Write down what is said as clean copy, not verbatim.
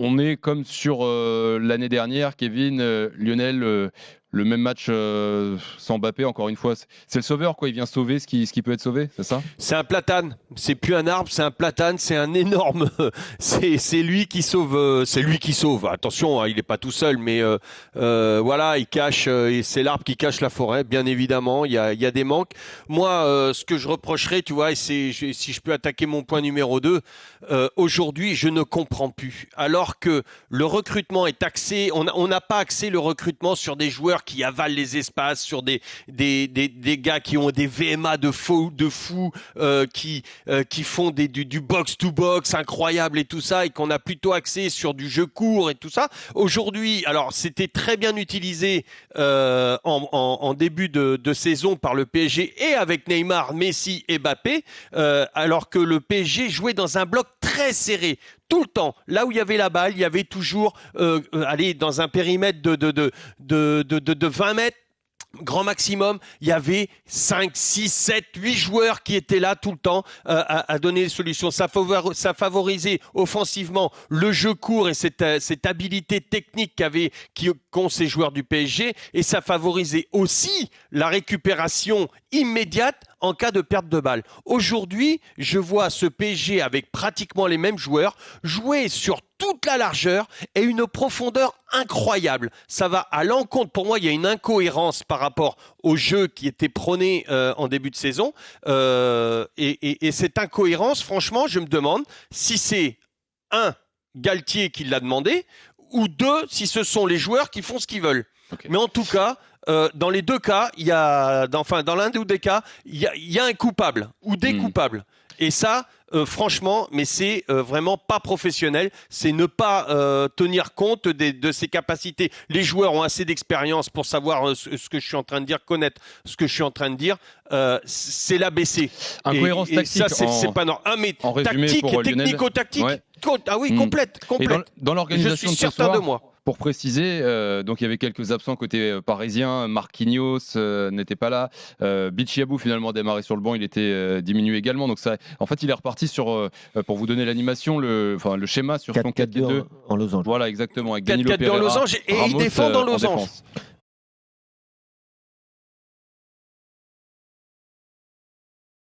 on est comme sur l'année dernière, Kevin, Lionel, le même match sans Mbappé, encore une fois. C'est le sauveur, quoi. Il vient sauver ce qui peut être sauvé, c'est ça? C'est un platane. C'est plus un arbre, c'est un platane. C'est un énorme. C'est lui qui sauve. C'est lui qui sauve. Attention, hein, il n'est pas tout seul, mais voilà, il cache. Et c'est l'arbre qui cache la forêt. Bien évidemment, il y a des manques. Moi, ce que je reprocherais, tu vois, et si je peux attaquer mon point numéro 2, aujourd'hui, je ne comprends plus. Alors que le recrutement est axé, on n'a pas axé le recrutement sur des joueurs qui avalent les espaces, sur des gars qui ont des VMA de fous, qui font du box to box incroyable et tout ça, et qu'on a plutôt axé sur du jeu court et tout ça. Aujourd'hui, alors c'était très bien utilisé en début de saison par le PSG et avec Neymar, Messi et Mbappé, alors que le PSG jouait dans un bloc très serré. Tout le temps, là où il y avait la balle, il y avait toujours, dans un périmètre de 20 mètres, grand maximum, il y avait 5, 6, 7, 8 joueurs qui étaient là tout le temps à donner des solutions. Ça favorisait offensivement le jeu court et cette habilité technique qu'ont ces joueurs du PSG, et ça favorisait aussi la récupération immédiate en cas de perte de balle. Aujourd'hui, je vois ce PSG avec pratiquement les mêmes joueurs jouer sur toute la largeur et une profondeur incroyable. Ça va à l'encontre. Pour moi, il y a une incohérence par rapport au jeu qui était prôné en début de saison. Et cette incohérence, franchement, je me demande si c'est Galtier qui l'a demandé, ou deux, si ce sont les joueurs qui font ce qu'ils veulent. Okay. Mais en tout cas, dans les deux cas, dans l'un des cas, il y a un coupable ou des coupables. Et ça, franchement, mais c'est vraiment pas professionnel. C'est ne pas tenir compte de ses capacités. Les joueurs ont assez d'expérience pour savoir ce que je suis en train de dire, connaître ce que je suis en train de dire. C'est l'ABC. Incohérence tactique. Ça, c'est pas normal. Mais en résumé, tactique et technico-tactique. Ouais. Ah oui, complète. Et dans l'organisation je suis certain de moi. Pour préciser, donc il y avait quelques absents côté parisien. Marquinhos n'était pas là. Bichiabou finalement a démarré sur le banc, il était diminué également. Donc ça, en fait, il est reparti sur, pour vous donner l'animation, le schéma sur son 4-4-2 en losange. Voilà, exactement. 4-4-2 en losange, et Ramos, il défend dans losange.